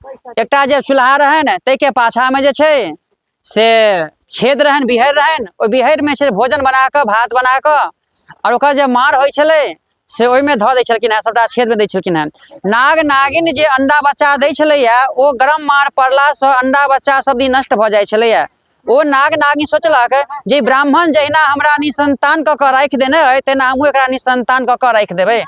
एकटा जे चूल्हा रहन ताहिके पाछामे जे छै से छेद रहन, बिहरि रहन। ओहि बिहरिमे छै भोजन बना कऽ, भात बना कऽ, और ओकर जे मार होइ छलै से ओहिमे धऽ दै छलखिन हेँ, सभटा छेदमे दै छलखिन हेँ। नाग नागिन जे अंडा बच्चा दै छलैए ओ गरम मार पड़लासँ अंडा बच्चा सब दिन नष्ट भऽ जाइ छलैए। ओ नाग नागिन सोचलक जे ब्राह्मण जहिना हमरा निसंतान कऽ कऽ राखि देने अइ तेना हमहूँ एकरा निसंतान कऽ कऽ राखि देबै।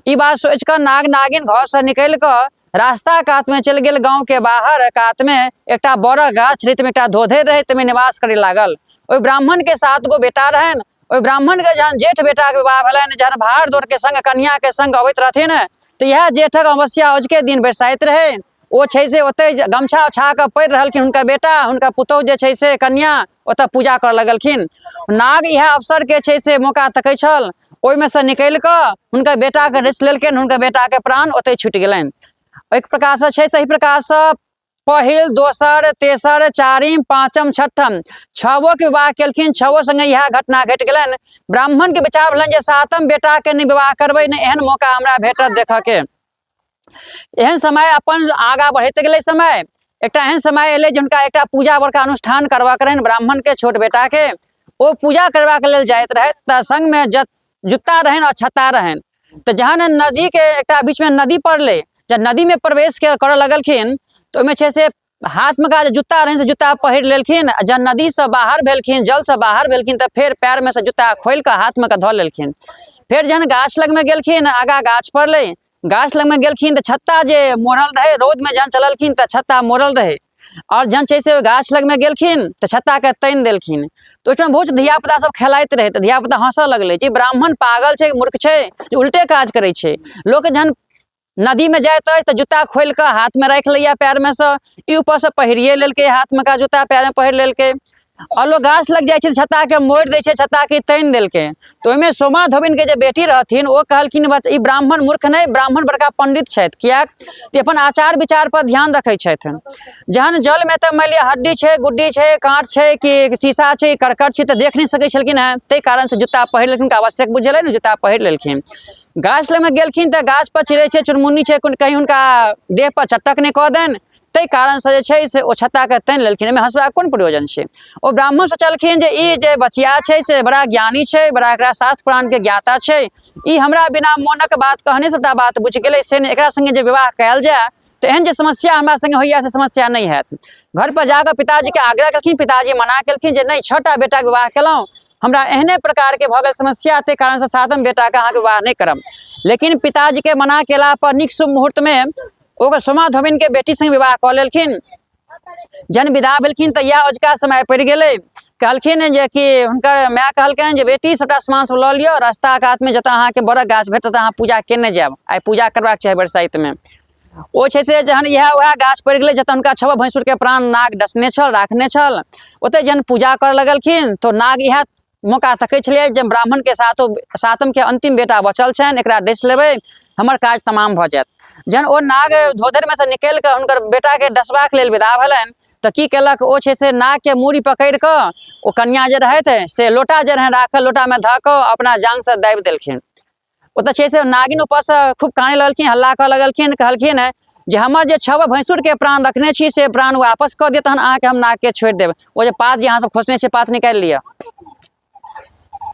ई बात सोचि कऽ नाग नागिन घरसँ निकलि कऽ रास्ता कातमे चलि गेल, गाँवके बाहर कातमे एकटा बड़क गाछ रहै, एकटा धोधरि रहै, ताहिमे निवास करय लागल। ओहि ब्राह्मणके 7 गो बेटा रहनि। ओहि ब्राह्मणके जहन जेठ बेटाके विवाह भेलनि, जहन भाड़ दौड़के संग कन्याके संग अबैत रहथिन तऽ इएह जेठक अमावस्या अजुके दिन बरसाइत रहै। ओ छै से ओतहि गमछा ओछा कऽ पड़ि रहलखिन, हुनकर बेटा हुनकर पुतौह जे छै से कन्या ओतऽ पूजा करऽ लगलखिन। नाग इएह अवसरके छै से मौका तकै छल, ओहिमे से निकलि कऽ हुनकर बेटाके डसि लेलखिन, हुनकर बेटाके प्राण ओतहि छुटि गेलनि। एहि प्रकारसँ छै सही प्रकारसँ पहिल, दोसर, तेसर, चारिम, पाँचम, छठम 6गोके विवाह केलखिन। 6गो संगे इएह घटना घटि गेलनि। ब्राह्मणके विचार भेलनि जे 7म बेटाके नहि विवाह करबै, नहि एहन मौका हमरा भेटत देखऽके। एहन समय अपन आगाँ बढ़ैत गेलै समय। एकटा एहन समय एलै जे हुनका एकटा पूजा बड़का अनुष्ठान करबाक रहनि ब्राह्मणके छोट बेटाके। ओ पूजा करबाक लेल जाइत रहथि तऽ संगमे जूता रहनि और छत्ता रहनि। तऽ जहन नदीके एकटा बीचमे नदी पड़लै, जब नदीमे प्रवेश करऽ लगलखिन तऽ ओहिमे छै से हाथमे का जे जूता रहनि से जूता पहिर लेलखिन। जब नदीसँ बाहर भेलखिन, जलसँ बाहर भेलखिन तऽ फेर पैरमे से जूता खोलि कऽ हाथमे कऽ धऽ लेलखिन। फेर जहन गाछ लगमे गेलखिन, आगाँ गाछ पड़लै, गाछ लगमे गेलखिन तऽ छत्ता जे मोड़ल रहै, रौदमे जहन चललखिन तऽ छत्ता मोड़ल रहै। और जहन छै से गाछ लगमे गेलखिन तऽ छत्ताके तानि देलखिन। तऽ ओहिठाम बहुत धियापुता सब खेलाइत रहै, तऽ धियापुता हँसऽ लगलै जे ब्राह्मण पागल छै, मूर्ख छै, जे उल्टे काज करै छै। लोक जहन नदीमे जाइत अछि तऽ जूता खोलि कऽ हाथमे राखि लैया पैरमे सँ, ई ऊपरसँ पहिरिए लेलकै हाथमे का जूता, पैरमे पहिर लेलकै। और लोग गाछ लग जाइ छै छत्ताके मोड़ि दै छै, छत्ताके तानि देलकै। तऽ ओहिमे सोमा धोबिनके जे बेटी रहथिन ओ कहलखिन ई ब्राह्मण मूर्ख नहि, ब्राह्मण बड़का पंडित छथि, कियाक कि अपन आचार विचार पर ध्यान रखै छथि। जहन जलमे तऽ मानि लिअ हड्डी छै, गुड्डी छै, काँट छै कि शीशा छै, करकट छै तऽ देख नहि सकै छलखिन हेँ, ताहि कारणसँ जूता पहिर लेलखिन। आवश्यक बुझेलै ने, जूता पहिर लेलखिन। गाछ लगमे गेलखिन तऽ गाछ पर चिड़ै छै, चुनमुन्नी छै, कहीं हुनका देह पर चट्टक नहि कऽ देनि, ताहि कारणसँ जे छै से ओ छत्ताके तानि लेलखिन। एहिमे हँसबाक कोन प्रयोजन छै। ओ ब्राह्मण सोचलखिन जे ई जे बचिया छै से बड़ा ज्ञानी छै, बड़ा एकरा शास्त्र पुराणके ज्ञाता छै, ई हमरा बिना मोनक बात कहने सबटा बात बुझि गेलै, से एकरा संगे जे विवाह कयल जाय तऽ एहन जे समस्या हमरा संगे होइया से समस्या नहि हैत। घर पर जाकऽ पिताजीके आग्रह केलखिन, पिताजी मना केलखिन जे नहि, 6टा बेटाके विवाह केलहुँ, हमरा एहने प्रकारके भऽ गेल समस्या, ताहि कारणसँ 7म बेटाके अहाँके विवाह नहि करब। लेकिन पिताजीके मना केला पर नीक शुभ मुहूर्तमे ओकर सोमा धोबिनके बेटी संगे विवाह कऽ लेलखिन। जहन विदा भेलखिन तऽ इएह अजुका समय पड़ि गेलै। कहलखिन जे कि हुनकर माय कहलकनि जे बेटी सबटा सामान सब लऽ लिअ, रास्ता कातमे जतऽ अहाँके बड़क गाछ भेटत अहाँ पूजा केने जायब, आइ पूजा करबाक चाही बरसाइतमे। ओ छै से जहन वएह गाछ पड़ि गेलै जतऽ हुनका 6 भैंसुरके प्राण नाग डसने छल, राखने छल, ओतहि जहन पूजा करऽ लगलखिन तो नाग इएह मौका तकै छलियै जे ब्राह्मणके 7मके अंतिम बेटा बचल छनि, एकरा डसि लेबै, हमर काज तमाम भऽ जायत। जहन ओ नाग धोधरिमे से निकलि कऽ हुनकर बेटाके डसबाक लेल विदा भेलनि तऽ की केलक, ओ छै से नागके मूड़ी पकड़ि कऽ ओ कन्या जे रहथि से लोटा जे रहनि राखल, लोटामे धऽ कऽ अपना जांघसँ दाबि देलखिन। ओतऽ छै से नागिन ऊपरसँ खूब कानय लगलखिन, हल्ला करऽ लगलखिन, कहलखिन जे हमर जे 6 भैंसुरके प्राण रखने छी से प्राण वापस कऽ दिअ, तहन अहाँके हम नागके छोड़ि देब। ओ जे पात जे अहाँ सब खोसने छियै पात निकालि लिअ।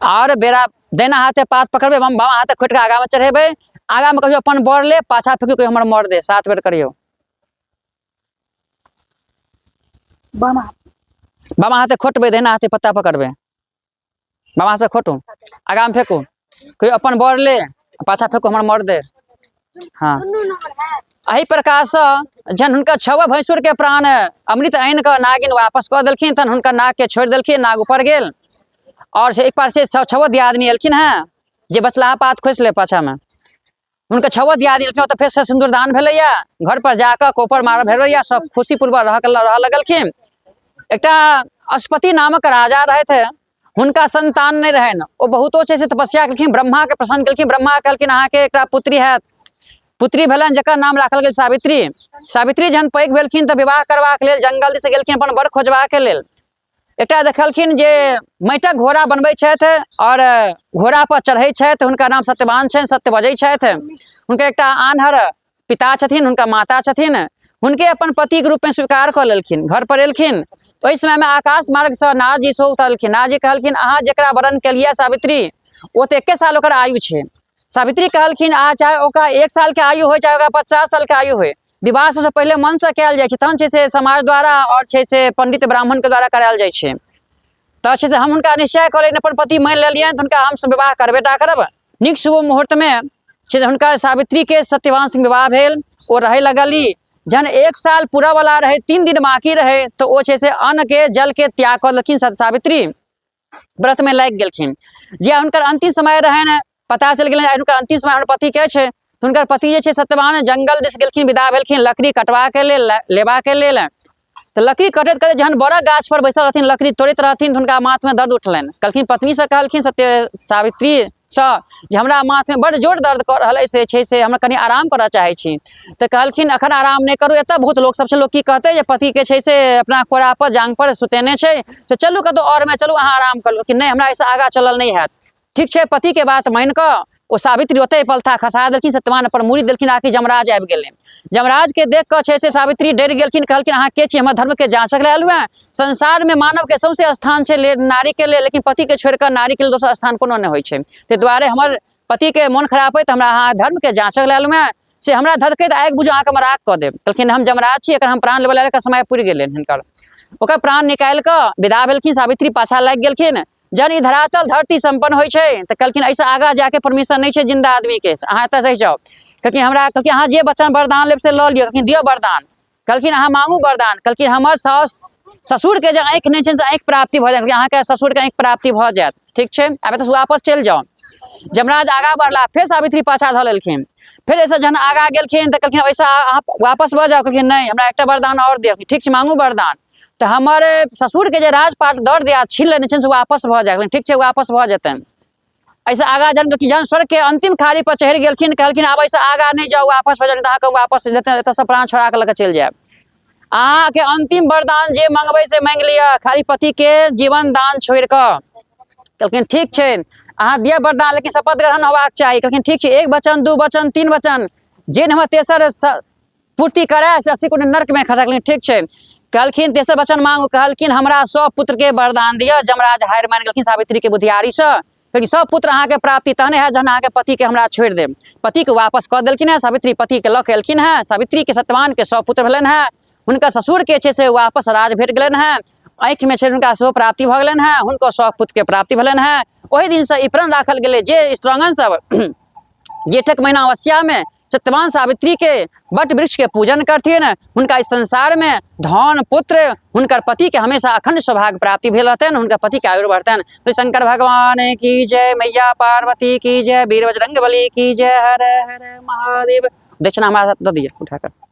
और बेरा देना हाथे पात पकड़बै, बामा हाथे खोटि कऽ आगाँमे चढ़ेबै, आगाँमे कहियो अपन बर ले, पाछा फेंकू कहियो हमर मर दे, 7 बेर करियौ। बामा हाथे खोटबै, दहिना हाथे पत्ता पकड़बै, बामा हाथे खोटू, आगाँमे फेंकू, कहियो अपन बर ले, पाछा फेंकू हमर मर दे। हाँ, एही प्रकारसँ जहन हुनकर 6 भैंसुरके प्राण अमृत आनि कऽ नागिन वापस कऽ देलखिन, तहन हुनकर नागके छोड़ि देलखिन, नाग ऊपर गेल। और से एक बार से 6 दियादनी एलखिन हेँ जे बचलाहा पात खोसि ले पाछामे, हुनकर 6 दियादनी एलखिन, तऽ फेर से सिंदूरदान भेलैया। घर पर जाकऽ कोपर मारल भेलैया, सब खुशीपूर्वक रहऽ लगलखिन। एकटा अश्वपति नामक राजा रहथि, हुनका संतान नहि रहनि। ओ बहुतो छै से तपस्या केलखिन, ब्रह्माके प्रसन्न केलखिन। ब्रह्मा कहलखिन अहाँके एकटा पुत्री हैत। पुत्री भेलनि जकर नाम राखल गेल सावित्री। सावित्री जहन पैघ भेलखिन तऽ विवाह करबाक लेल जंगल दिस गेलखिन अपन वर खोजबाक लेल। एकटा देखलखिन जे माटिक घोड़ा बनबै छथि और घोड़ा पर चढ़ै छथि, हुनका नाम सत्यवान छनि, सत्य बजै छथि। हुनकर एकटा आन्हर पिता छथिन, हुनका माता छथिन, उनके अपन पति के रूप में स्वीकार कर लेलखिन, घर पर एलखिन। तो ओहि समय में आकाश मार्ग से नारद जी सेहो उतरलखिन। नारद जी कहलखिन अहाँ जेकरा वरण केलिए सावित्री वो तो 21 साल ओकर आयु छै। सावित्री कहलखिन अहाँ चाहे ओकरा 1 साल के आयु हो चाहे ओकरा 50 साल के आयु हो, विवाह से पहले मन से कयल जाइ छै, तहन छै से समाज द्वारा और छै से पंडित ब्राह्मण के द्वारा करायल जाइ छै। तो छै से हम हुनका निश्चय कऽ लेलियनि, अपन पति मानि लेलियनि, तो हुनका हम विवाह करबेटा करब। नीक शुभ मुहूर्त में छै हुनका सावित्री के सत्यवान सिंह विवाह भेल। ओ रहे लगली, जन 1 साल पूरा वाला रहे, 3 दिन बाकी रहे, तो वो छै से अन्न के जल के त्याग कर लेलखिन। सावित्री व्रत में लागि गेलखिन। जे हुनकर अंतिम समय रहनि, पता चल गेलनि हुनकर अंतिम समय हमर पति के छै, तो हुनकर पति जे छै सत्यवान जंगल दिस गेलखिन, विदा भेलखिन लकड़ी कटवा के लेल, लेबा के लेल। तो लकड़ी कटैत कटैत जहन बड़ा गाछ पर बैसल रहथिन, लकड़ी तोड़ैत रहथिन, तो हुनका माथ में दर्द उठलनि। कहलखिन पत्नी से कहलखिन सावित्री से जे हमरा माथ में बड़ जोर दर्द कर रहल से छै से हमरा कनी आराम करऽ चाहे छी। तो कहलखिन अखन आराम नहीं करू, एतऽ बहुत लोग सब छै, लोग की कहते जे पति के छै से अपना कोरा पर जांग पर सुतेने छै, तो चलू कतौ और में चलू, अहाँ आराम कर लो। कि नहीं हमरा ऐसा आगा चलल नहीं हैत। ठीक छै, पति के बात मान कऽ ओ सावित्री ओते पलथा खसा देलखिन, सत्यवान पर मुड़ी देलखिन। आकि जमराज आबि गेलै। जमराज के देख कऽ छै से सावित्री डर गेलखिन। कहलखिन अहाँ के छी, हमर धर्म के जांचक लेल आयल हुए। संसार में मानव के सौंसे स्थान छै नारी के लेल, लेकिन पति के छोड़ कर नारी के लेल दोसर स्थान कोनो नहीं होइ छै। ताहि दुआरे हमर पति के मोन खराब है, तो हमरा अहाँ धर्म के जांचक लेल हुए से हमरा धरकैत आगि बुझू अहाँके हम राख कऽ देब। कहलखिन हम जमराज छी, एकर हम प्राण लेबऽ लेल समय पुरि गेलनि हिनकर। ओकर प्राण निकालि कऽ विदा भेलखिन। सावित्री पाछा लागि गेलखिन। जन ई धरातल धरती संपन्न होइ छै, तो कहलखिन ऐसा आगा जाके परमिशन नहीं छै जिंदा आदमी के, अहाँ एतऽ रहि जाओ। कहलखिन हमरा, कहलखिन अहाँ जे वचन वरदान लेब से लऽ लिअ। कहलखिन दियौ वरदान। कहलखिन अहाँ मांगू वरदान। कहलखिन हमर साउस ससुर के जे आँखि नहीं छै से आँखि प्राप्ति भऽ जायत। अहाँके ससुर के आँखि प्राप्ति भऽ जायत। ठीक छै, आब एतऽ वापस चलि जाओ। जमराज आगा बढ़ला, फिर सावित्री पाछा धऽ लेलखिन। फिर ऐसा जहन आगा गेलखिन तो कहलखिन ऐसा अहाँ वापस भऽ जाओ। कहलखिन नहीं हमरा एकटा वरदान और दिअ। ठीक छै मांगू वरदान। तो हमारे ससुर के जे राजपाट दौड़ दिया छीन लेने से वापस भऽ जाए। ठीक छै वापस भऽ जेतनि। ऐसा आगा जन स्वर्ग के अंतिम खाड़ी पर चढ़ि गेलखिन। कहलखिन आब ऐसा आगा नहीं जाओ, वापस भऽ जाए, अहाँके वापस एतऽ से प्राण छोड़ा के लऽ के चलि जायब। अहाँ के अंतिम वरदान जे मंगबै से मांगि लिअ, खाली पति के जीवन दान छोड़ि कऽ। कहलखिन ठीक छै अहाँ दिअ वरदान, लेकिन शपथ ग्रहण होबाक चाही। कहलखिन ठीक छै, 1 वचन 2 वचन 3 वचन, जे हमर तेसर पूर्ति करे से 80 कोटि नरक में खसा। कहलखिन ठीक छै। कहलखिन तेसर वचन मांगू। कहलखिन हमरा 100 पुत्र के वरदान दिअ। जमराज हारि मान गेलखिन सावित्री के बुद्धियारी से। क्योंकि 100 पुत्र अहाँ के प्राप्ति तहने है जहन अहाँ के पति के हमरा छोड़ि देब। पति के वापस कऽ देलखिन है। सावित्री पति के लऽ के एलखिन है। सावित्री के सत्यवान के 100 पुत्र भेलनि है। हुनका ससुर के छै से वापस राज भेट गेलनि है। आँखि में छै हुनका सेहो प्राप्ति भऽ गेलनि है। हुनको 100 पुत्र के प्राप्ति भेलनि है। ओहि दिन से ई प्रण राखल गेलै जे स्त्रंगन सब जेठक महीना अवस्या में सत्यवान सावित्री के बट वृक्ष के पूजन करथिन। हुनका इस संसार में धन पुत्र हुनकर पति के हमेशा अखंड सौभाग्य प्राप्ति भेल रहतनि। हुनकर पति के आयु बढ़तनि। तो शंकर भगवान की जय, मैया पार्वती की जय, वीर बजरंग बली की जय। हर हर महादेव। दक्षिणा हमारा दे दीजिए उठाकर।